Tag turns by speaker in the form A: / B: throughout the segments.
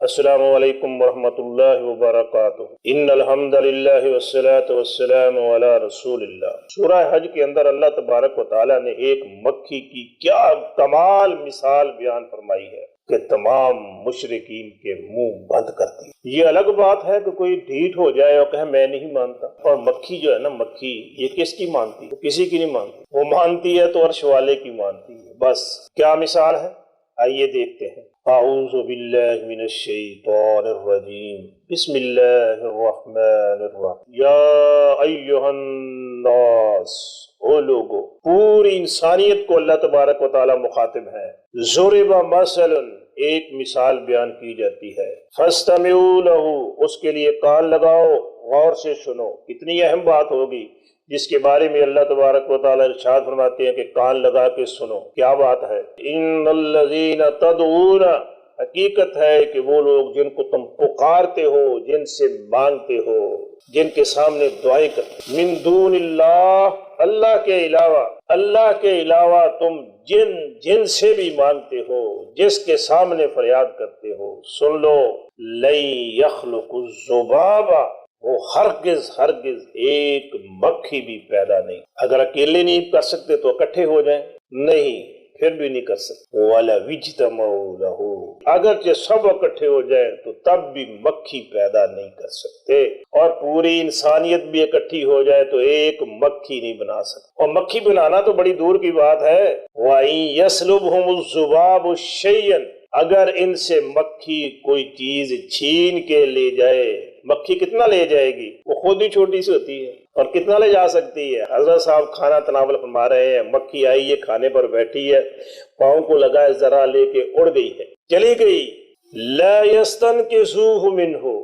A: السلام علیکم ورحمۃ اللہ وبرکاتہ۔ ان الحمد للہ والصلاۃ والسلام علی رسول اللہ۔ سورہ حج کے اندر اللہ تبارک و تعالیٰ نے ایک مکھی کی کیا کمال مثال بیان فرمائی ہے کہ تمام مشرکین کے منہ بند کر دی۔ یہ الگ بات ہے کہ کوئی ڈھیٹ ہو جائے اور کہے میں نہیں مانتا، اور مکھی جو ہے نا، مکھی یہ کس کی مانتی ہے؟ کسی کی نہیں مانتی۔ وہ مانتی ہے تو عرش والے کی مانتی ہے۔ بس کیا مثال ہے، آئیے دیکھتے ہیں۔ اعوذ باللہ من الشیطان الرجیم، بسم اللہ الرحمن الرحیم۔ یا ایہا الناس، او لوگو، پوری انسانیت کو اللہ تبارک و تعالی مخاطب ہے۔ ضرب مثلا، ایک مثال بیان کی جاتی ہے۔ فاستمعوا لہ، اس کے لیے کان لگاؤ، غور سے سنو۔ کتنی اہم بات ہوگی جس کے بارے میں اللہ تبارک و تعالی ارشاد فرماتے ہیں کہ کان لگا کے سنو۔ کیا بات ہے؟ ان الذین تدعون، حقیقت ہے کہ وہ لوگ جن کو تم پکارتے ہو، جن سے مانگتے ہو، جن کے سامنے دعائیں کرتے، من دون اللہ، اللہ کے علاوہ تم جن سے بھی مانگتے ہو، جس کے سامنے فریاد کرتے ہو، سن لو، لن یخلق الذبابا، وہ ہرگز ایک مکھی بھی پیدا نہیں۔ اگر اکیلے نہیں کر سکتے تو اکٹھے ہو جائیں، نہیں، پھر بھی نہیں کر سکتے۔ وَلَوِ اجْتَمَعُوا لَهُ، اگرچہ سب اکٹھے ہو جائیں تو تب بھی مکھی پیدا نہیں کر سکتے، اور پوری انسانیت بھی اکٹھی ہو جائے تو ایک مکھی نہیں بنا سکتے۔ اور مکھی بنانا تو بڑی دور کی بات ہے۔ وَإِن يَسْلُبْهُمُ الذُّبَابُ شَيْئًا، اگر ان سے مکھی کوئی چیز چھین کے لے جائے، مکھی کتنا لے جائے گی؟ وہ خود ہی چھوٹی سی ہوتی ہے، اور کتنا لے جا سکتی ہے؟ حضرت صاحب کھانا تناول فرما رہے ہیں، مکھی آئی ہے، کھانے پر بیٹھی ہے، پاؤں کو لگائے، ذرا لے کے اڑ گئی ہے، چلی گئی۔ لا يستنكثوه منه،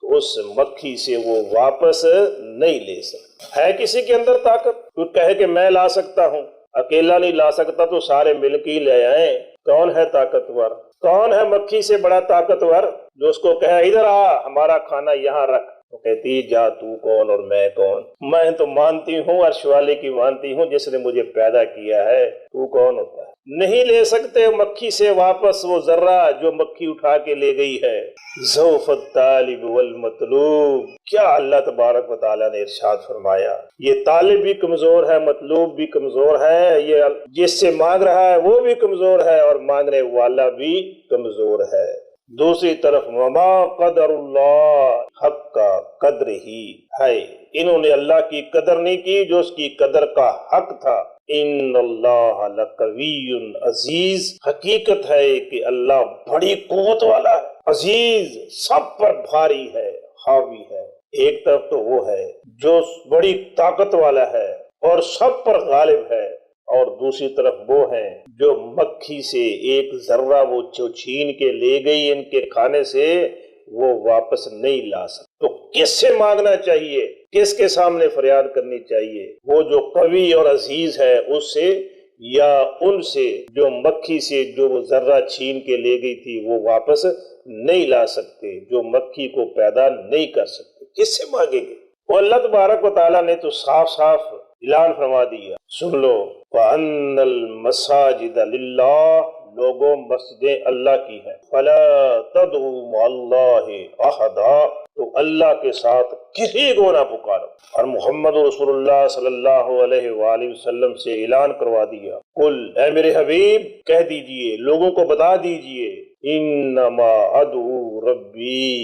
A: اس مکھی سے وہ واپس نہیں لے سکتا۔ ہے کسی کے اندر طاقت؟ کوئی کہے کہ میں لا سکتا ہوں، اکیلا نہیں لا سکتا تو سارے مل کے ہی لے آئیں۔ کون ہے طاقتور؟ کون ہے مکھی سے بڑا طاقتور جو اس کو کہے ادھر آ، ہمارا کھانا یہاں رکھ؟ تو کہتی جا، تو کون اور میں کون؟ میں تو مانتی ہوں عرش والے کی مانتی ہوں جس نے مجھے پیدا کیا ہے، تو کون ہوتا ہے؟ نہیں لے سکتے مکھی سے واپس وہ ذرہ جو مکھی اٹھا کے لے گئی ہے۔ ضعف الطالب والمطلوب، کیا اللہ تبارک و تعالیٰ نے ارشاد فرمایا، یہ طالب بھی کمزور ہے، مطلوب بھی کمزور ہے، یہ جس سے مانگ رہا ہے وہ بھی کمزور ہے، اور مانگنے والا بھی کمزور ہے۔ دوسری طرف وما قدر اللہ حق قدر ہی ہے، انہوں نے اللہ کی قدر نہیں کی جو اس کی قدر کا حق تھا۔ ان اللہ لقوی عزیز، حقیقت ہے کہ اللہ بڑی قوت والا ہے، عزیز، سب پر بھاری ہے، حاوی ہے۔ ایک طرف تو وہ ہے جو بڑی طاقت والا ہے اور سب پر غالب ہے، اور دوسری طرف وہ ہیں جو مکھی سے ایک ذرہ وہ چھین کے لے گئی ان کے کھانے سے، وہ واپس نہیں لا سکتے۔ تو کس سے مانگنا چاہیے؟ کس کے سامنے فریاد کرنی چاہیے؟ وہ جو قوی اور عزیز ہے اس سے، یا ان سے جو مکھی سے جو وہ ذرہ چھین کے لے گئی تھی وہ واپس نہیں لا سکتے، جو مکھی کو پیدا نہیں کر سکتے؟ کس سے مانگیں گے؟ وہ اللہ تبارک و تعالیٰ نے تو صاف اعلان فرما دیا، سن لو، وَأَنَّ الْمَسَاجِدَ لِلَّهِ، لوگوں مسجدیں اللہ کی ہیں، فَلَا تَدْعُوا مَعَ اللَّهِ أَحَدًا، تو اللہ کے ساتھ کسی کو نہ پکارو۔ اور محمد رسول اللہ صلی اللہ علیہ وآلہ وسلم سے اعلان کروا دیا، قل، اے میرے حبیب کہہ دیجئے، لوگوں کو بتا دیجئے، انما ادعو ربی،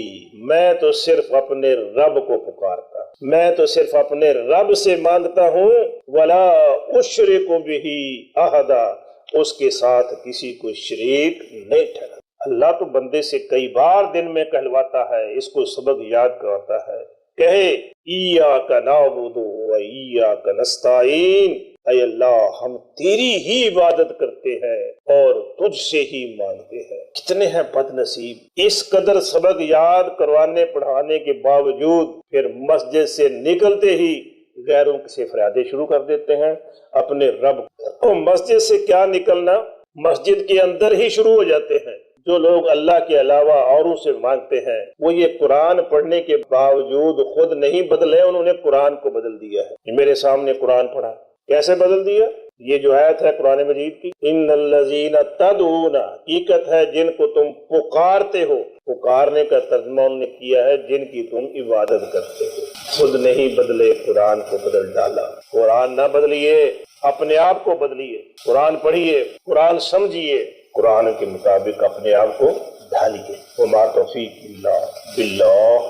A: میں تو صرف اپنے رب کو پکارتا، میں تو صرف اپنے رب سے مانگتا ہوں، ولا اشرک بہ احدا، اس کے ساتھ کسی کو شریک نہیں ٹھہراتا۔ اللہ تو بندے سے کئی بار دن میں کہلواتا ہے، اس کو سبق یاد کراتا ہے، کہے ایاک نعبد و ایاک نستعین، اے اللہ ہم تیری ہی عبادت کرتے ہیں اور تجھ سے ہی مانگتے ہیں۔ کتنے ہیں بد نصیب، اس قدر سبق یاد کروانے پڑھانے کے باوجود پھر مسجد سے نکلتے ہی غیروں سے فریادیں شروع کر دیتے ہیں اپنے رب کو۔ مسجد سے کیا نکلنا، مسجد کے اندر ہی شروع ہو جاتے ہیں۔ جو لوگ اللہ کے علاوہ اوروں سے مانگتے ہیں وہ یہ قرآن پڑھنے کے باوجود خود نہیں بدلے، انہوں نے قرآن کو بدل دیا ہے۔ میرے سامنے قرآن پڑھا، کیسے بدل دیا؟ یہ جو آیت ہے قرآن مجید کی، ان الذین تدعون، حقیقت ہے جن کو تم پکارتے ہو، پکارنے کا ترجمہ انہوں نے کیا ہے جن کی تم عبادت کرتے ہو۔ خود نہیں بدلے قرآن کو بدل ڈالا۔ قرآن نہ بدلیے، اپنے آپ کو بدلیے، قرآن پڑھیے، قرآن سمجھیے، قرآن کے مطابق اپنے آپ کو ڈھالیے۔ وما توفیق الا باللہ۔